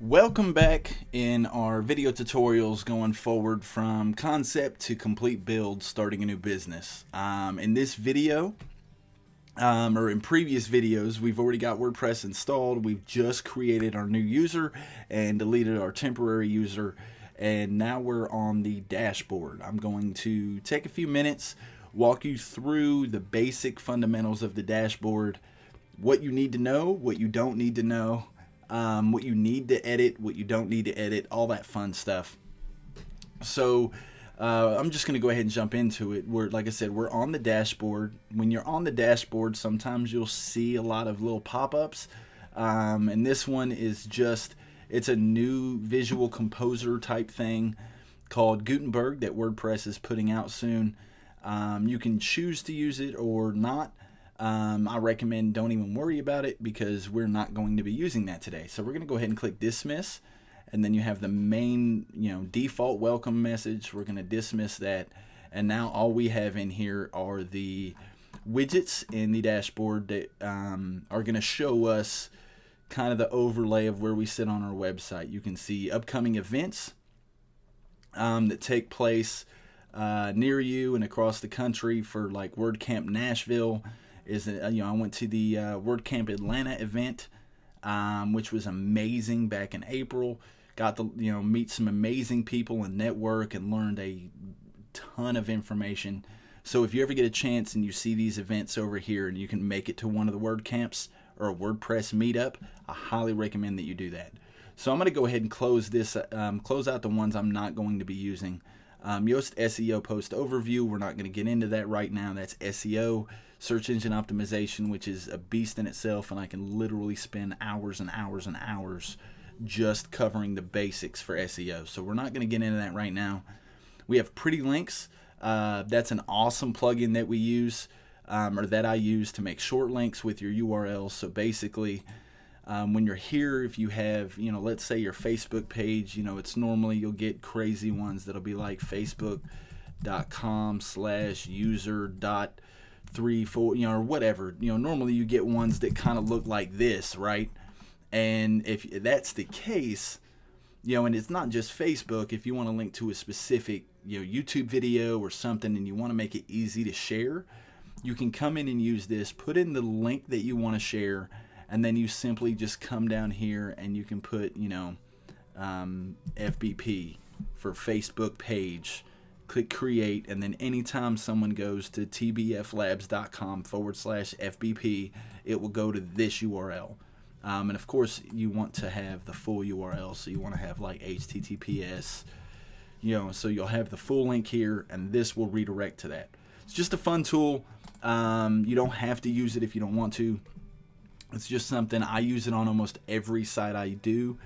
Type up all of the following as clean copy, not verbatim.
Welcome back in our video tutorials going forward from concept to complete build starting a new business. In this video, or in previous videos, we've already got WordPress installed. We've just created our new user and deleted our temporary user, and now we're on the dashboard. I'm going to take a few minutes, walk you through the basic fundamentals of the dashboard, what you need to know, what you don't need to know, what you need to edit, what you don't need to edit, all that fun stuff. So I'm just going to go ahead and jump into it. Like I said, we're on the dashboard. When you're on the dashboard, sometimes you'll see a lot of little pop-ups. And this one is it's a new visual composer type thing called Gutenberg that WordPress is putting out soon. You can choose to use it or not. I recommend don't even worry about it because we're not going to be using that today. So we're going to go ahead and click dismiss, and then you have the main, default welcome message. We're going to dismiss that, and now all we have in here are the widgets in the dashboard that are going to show us kind of the overlay of where we sit on our website. You can see upcoming events that take place near you and across the country. For like WordCamp Nashville, I went to the WordCamp Atlanta event, which was amazing back in April. Got to meet some amazing people and network and learned a ton of information. So if you ever get a chance and you see these events over here and you can make it to one of the WordCamps or a WordPress meetup, I highly recommend that you do that. So I'm going to go ahead and close out the ones I'm not going to be using. Yoast SEO post overview, we're not going to get into that right now. That's SEO, search engine optimization, which is a beast in itself, and I can literally spend hours and hours and hours just covering the basics for SEO. So we're not going to get into that right now. We have Pretty Links. That's an awesome plugin that we use, or that I use to make short links with your URLs. So basically, when you're here, if you have, let's say your Facebook page, it's normally you'll get crazy ones that'll be like facebook.com/user.34, or whatever. Normally you get ones that kind of look like this, right? And if that's the case, and it's not just Facebook, if you want to link to a specific, YouTube video or something and you want to make it easy to share, you can come in and use this, put in the link that you want to share, and then you simply just come down here and you can put, FBP for Facebook page, click create, and then anytime someone goes to tbflabs.com/FBP, it will go to this URL. And of course, you want to have the full URL, so you want to have like HTTPS, so you'll have the full link here, and this will redirect to that. It's just a fun tool. You don't have to use it if you don't want to. It's just something I use it on almost every site I do,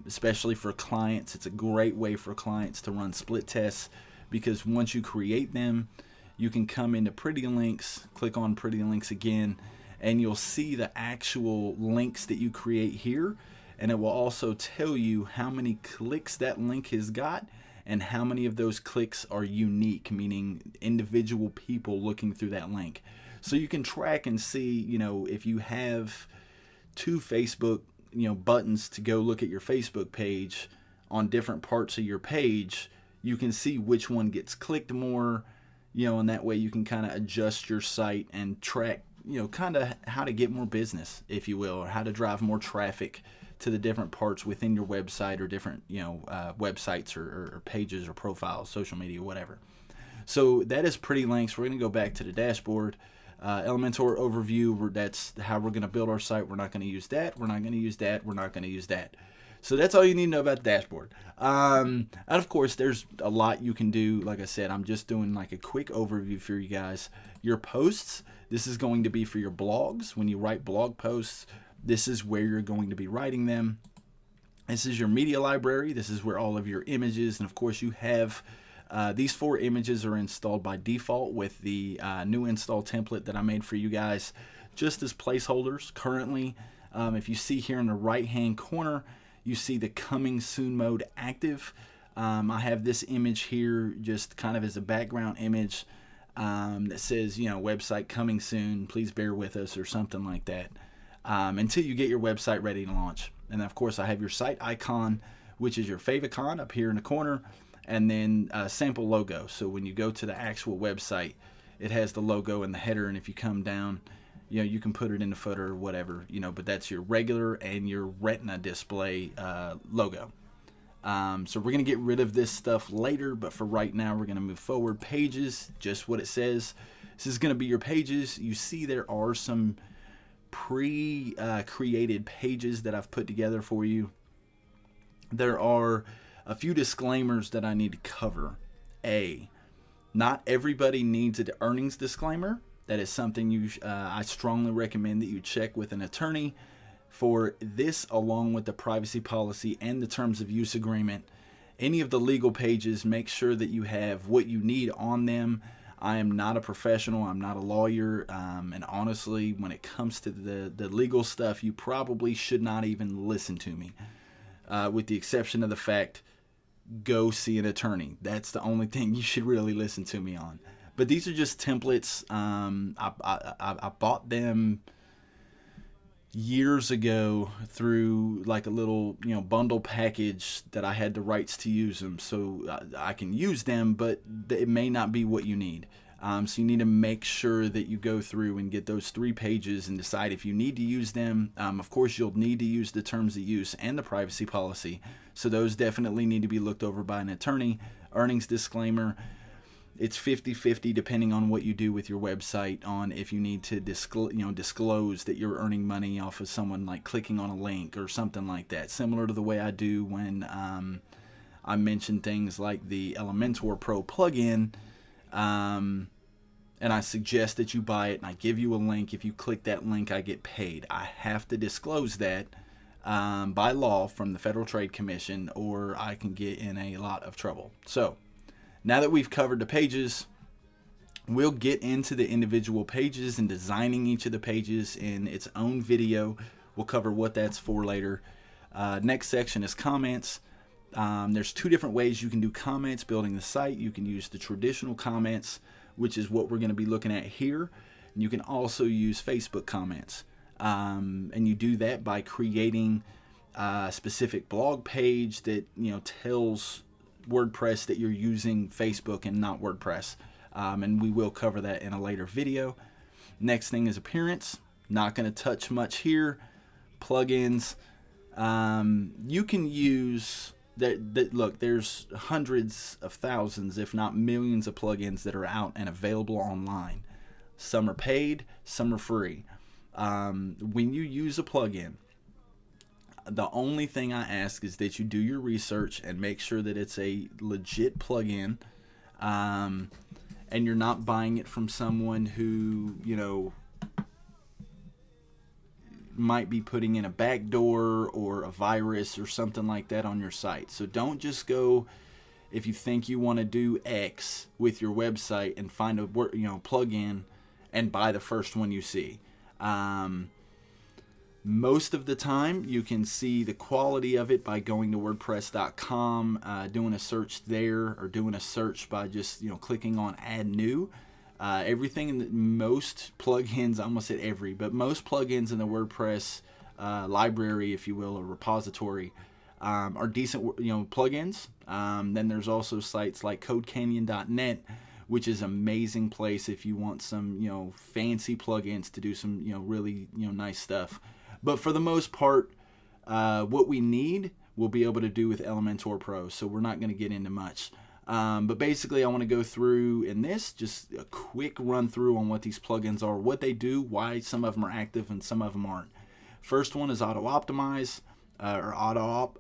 especially for clients. It's a great way for clients to run split tests because once you create them, you can come into Pretty Links, click on Pretty Links again, and you'll see the actual links that you create here, and it will also tell you how many clicks that link has got and how many of those clicks are unique, meaning individual people looking through that link. So you can track and see, if you have two Facebook, buttons to go look at your Facebook page on different parts of your page, you can see which one gets clicked more, and that way you can kind of adjust your site and track, kind of how to get more business, if you will, or how to drive more traffic to the different parts within your website or different, websites or pages or profiles, social media, whatever. So that is Pretty Links. We're going to go back to the dashboard. Elementor overview, that's how we're going to build our site. We're not going to use that. We're not going to use that. We're not going to use that. So that's all you need to know about the dashboard. And of course, there's a lot you can do. Like I said, I'm just doing like a quick overview for you guys. Your posts, this is going to be for your blogs. When you write blog posts, this is where you're going to be writing them. This is your media library. This is where all of your images, and of course you have these 4 images are installed by default with the new install template that I made for you guys just as placeholders currently. If you see here in the right hand corner, you see the coming soon mode active. I have this image here just kind of as a background image that says, website coming soon, please bear with us, or something like that. until you get your website ready to launch. And then, of course, I have your site icon, which is your favicon up here in the corner, and then a sample logo. So when you go to the actual website, it has the logo and the header, and if you come down, you can put it in the footer or whatever, but that's your regular and your retina display logo. So we're going to get rid of this stuff later, but for right now, we're going to move forward. Pages, just what it says. This is going to be your pages. You see there are some pre-created pages that I've put together for you. There are a few disclaimers that I need to cover. Not everybody needs an earnings disclaimer. That is something I strongly recommend that you check with an attorney for this, along with the privacy policy and the terms of use agreement. Any of the legal pages, make sure that you have what you need on them. I am not a professional. I'm not a lawyer. And honestly, when it comes to the legal stuff, you probably should not even listen to me. With the exception of the fact, go see an attorney. That's the only thing you should really listen to me on. But these are just templates. I bought them years ago through like a little bundle package that I had the rights to use them, so I can use them, but it may not be what you need. So you need to make sure that you go through and get those 3 pages and decide if you need to use them. Of course, you'll need to use the terms of use and the privacy policy, so those definitely need to be looked over by an attorney. Earnings disclaimer, it's 50-50 depending on what you do with your website, on if you need to disclose that you're earning money off of someone like clicking on a link or something like that, similar to the way I do when I mention things like the Elementor Pro plugin, and I suggest that you buy it and I give you a link. If you click that link, I get paid. I have to disclose that by law from the Federal Trade Commission, or I can get in a lot of trouble. So now that we've covered the pages, we'll get into the individual pages and designing each of the pages in its own video. We'll cover what that's for later. Next section is comments. There's 2 different ways you can do comments building the site. You can use the traditional comments, which is what we're going to be looking at here. And you can also use Facebook comments. And you do that by creating a specific blog page that tells WordPress that you're using Facebook and not WordPress, and we will cover that in a later video. Next thing is appearance. Not going to touch much here. Plugins. You can use that. Look, there's hundreds of thousands, if not millions, of plugins that are out and available online. Some are paid, some are free. When you use a plugin, the only thing I ask is that you do your research and make sure that it's a legit plugin, and you're not buying it from someone who, might be putting in a backdoor or a virus or something like that on your site. So don't just go, if you think you want to do X with your website, and find a plugin and buy the first one you see. Most of the time, you can see the quality of it by going to WordPress.com, doing a search there, or doing a search by just clicking on Add New. Everything in most plugins, I almost said every, but most plugins in the WordPress library, if you will, or repository, are decent plugins. Then there's also sites like CodeCanyon.net, which is an amazing place if you want some fancy plugins to do some really nice stuff. But for the most part, what we need, we'll be able to do with Elementor Pro, so we're not going to get into much. But basically, I want to go through in this, just a quick run through on what these plugins are, what they do, why some of them are active and some of them aren't. First one is Auto Optimize, or Auto Op,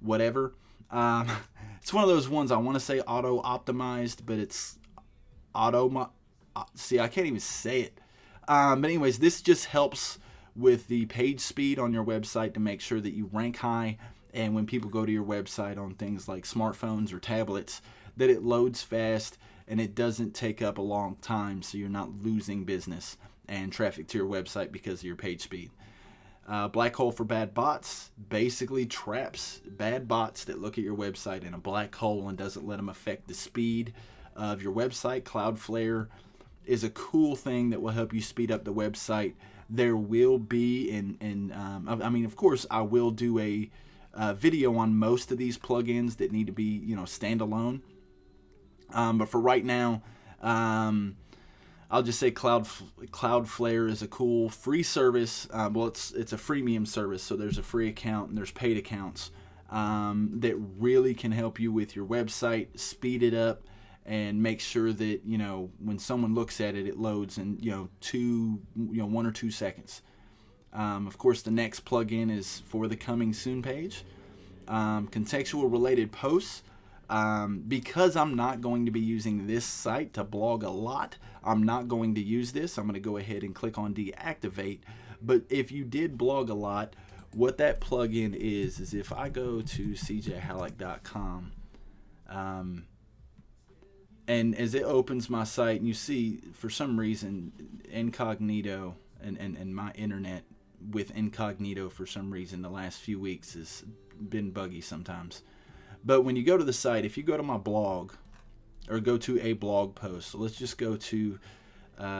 whatever. It's one of those ones, I want to say Auto Optimized, but it's see, I can't even say it. But anyways, this just helps with the page speed on your website to make sure that you rank high, and when people go to your website on things like smartphones or tablets, that it loads fast and it doesn't take up a long time, so you're not losing business and traffic to your website because of your page speed. Black hole for bad bots basically traps bad bots that look at your website in a black hole and doesn't let them affect the speed of your website. Cloudflare is a cool thing that will help you speed up the website. there will be, I mean, of course, I will do a video on most of these plugins that need to be, standalone. But for right now, I'll just say Cloudflare is a cool free service. Well, it's a freemium service, so there's a free account and there's paid accounts that really can help you with your website, speed it up, and make sure that when someone looks at it, it loads in 1 or 2 seconds. Of course, the next plugin is for the coming soon page, contextual related posts. Because I'm not going to be using this site to blog a lot, I'm not going to use this. I'm going to go ahead and click on deactivate. But if you did blog a lot, what that plugin is if I go to cjhalleck.com, and as it opens my site, and you see for some reason incognito and my internet with incognito for some reason the last few weeks has been buggy sometimes. But when you go to the site, if you go to my blog or go to a blog post, so let's just go to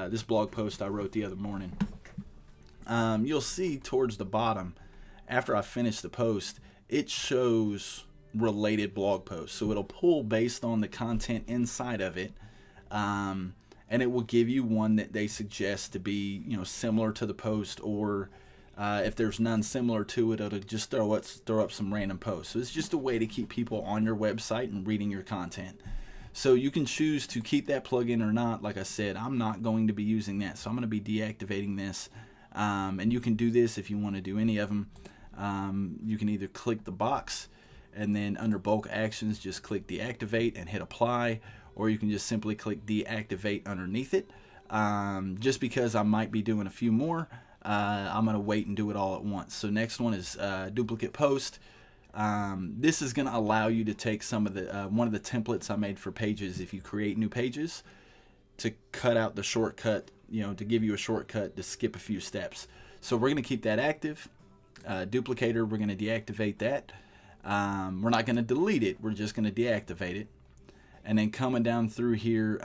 this blog post I wrote the other morning, you'll see towards the bottom, after I finish the post, it shows related blog posts. So it'll pull based on the content inside of it, and it will give you one that they suggest to be similar to the post, or if there's none similar to it, it'll just throw up some random posts. So it's just a way to keep people on your website and reading your content. So you can choose to keep that plugin or not. Like I said, I'm not going to be using that, so I'm going to be deactivating this. And you can do this if you want to do any of them. You can either click the box and then under bulk actions just click deactivate and hit apply, or you can just simply click deactivate underneath it. Just because I might be doing a few more, I'm going to wait and do it all at once. So next one is duplicate post. This is going to allow you to take some of the one of the templates I made for pages if you create new pages, to cut out the shortcut, to give you a shortcut to skip a few steps. So we're going to keep that active. Duplicator, we're going to deactivate that. We're not going to delete it, we're just going to deactivate it. And then coming down through here,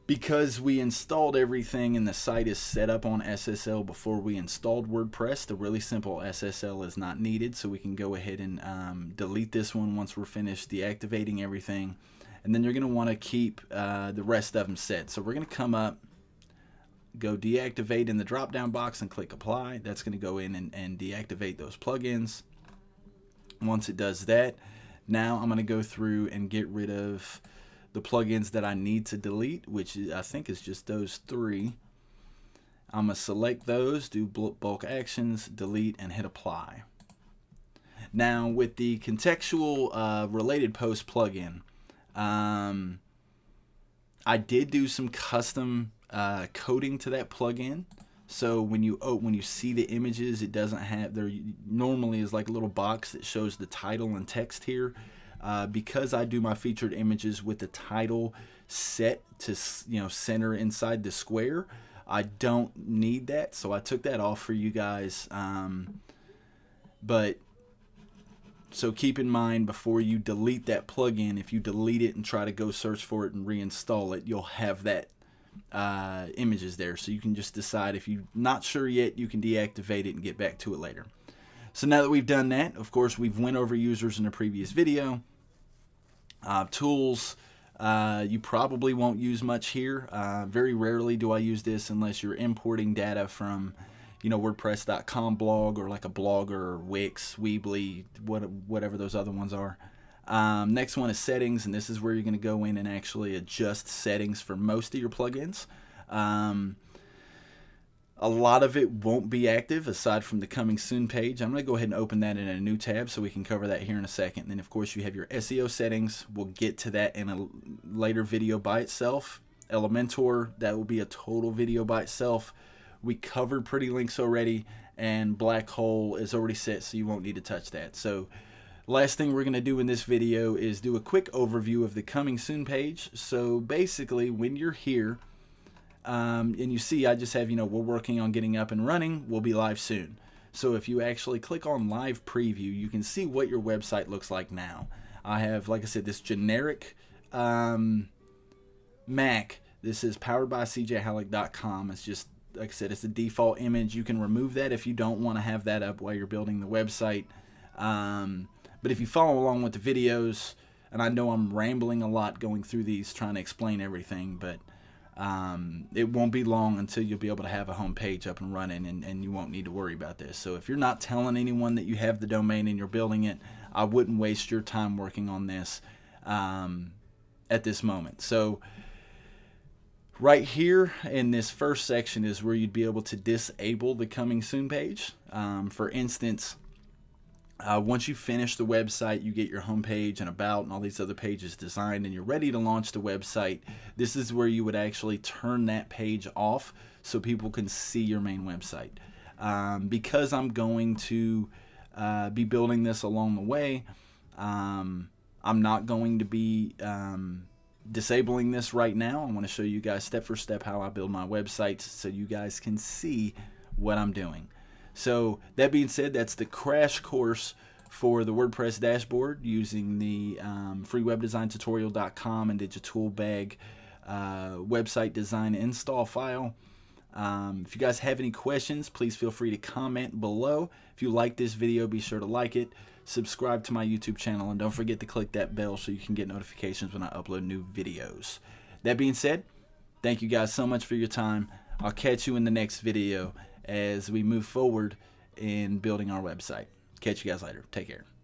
because we installed everything and the site is set up on SSL before we installed WordPress, the really simple SSL is not needed, so we can go ahead and delete this one once we're finished deactivating everything. And then you're going to want to keep the rest of them set. So we're going to come up, go deactivate in the drop down box and click apply. That's going to go in and deactivate those plugins. Once it does that, now I'm going to go through and get rid of the plugins that I need to delete, which I think is just those 3. I'm going to select those, do bulk actions, delete, and hit apply. Now with the contextual related post plugin, I did do some custom coding to that plugin. So when you see the images, it doesn't have, there normally is like a little box that shows the title and text here. Because I do my featured images with the title set to center inside the square, I don't need that, so I took that off for you guys. But so keep in mind, before you delete that plugin, if you delete it and try to go search for it and reinstall it, you'll have that images there. So you can just decide, if you're not sure yet, you can deactivate it and get back to it later. So now that we've done that, of course, we've went over users in a previous video. Tools, you probably won't use much here. Very rarely do I use this unless you're importing data from, WordPress.com blog, or like a Blogger or Wix, Weebly, whatever those other ones are. Next one is settings, and this is where you're going to go in and actually adjust settings for most of your plugins. A lot of it won't be active aside from the coming soon page. I'm going to go ahead and open that in a new tab so we can cover that here in a second. And then of course you have your SEO settings. We'll get to that in a later video by itself. Elementor, that will be a total video by itself. We covered pretty links already, and black hole is already set, so you won't need to touch that. So last thing we're going to do in this video is do a quick overview of the coming soon page. So basically when you're here, and you see I just have, we're working on getting up and running, we'll be live soon. So if you actually click on live preview, you can see what your website looks like now. I have, like I said, this generic Mac. This is powered by cjhalleck.com. It's just like I said, it's a default image. You can remove that if you don't want to have that up while you're building the website. But if you follow along with the videos, and I know I'm rambling a lot going through these trying to explain everything, but it won't be long until you'll be able to have a home page up and running, and you won't need to worry about this. So if you're not telling anyone that you have the domain and you're building it, I wouldn't waste your time working on this at this moment. So right here in this first section is where you'd be able to disable the coming soon page. For instance, once you finish the website, you get your homepage and about and all these other pages designed, and you're ready to launch the website. This is where you would actually turn that page off so people can see your main website. Because I'm going to be building this along the way, I'm not going to be disabling this right now. I want to show you guys step for step how I build my websites so you guys can see what I'm doing. So that being said, that's the crash course for the WordPress dashboard using the freewebdesigntutorial.com and Digital Bag website design install file. If you guys have any questions, please feel free to comment below. If you like this video, be sure to like it, subscribe to my YouTube channel, and don't forget to click that bell so you can get notifications when I upload new videos. That being said, thank you guys so much for your time. I'll catch you in the next video as we move forward in building our website. Catch you guys later. Take care.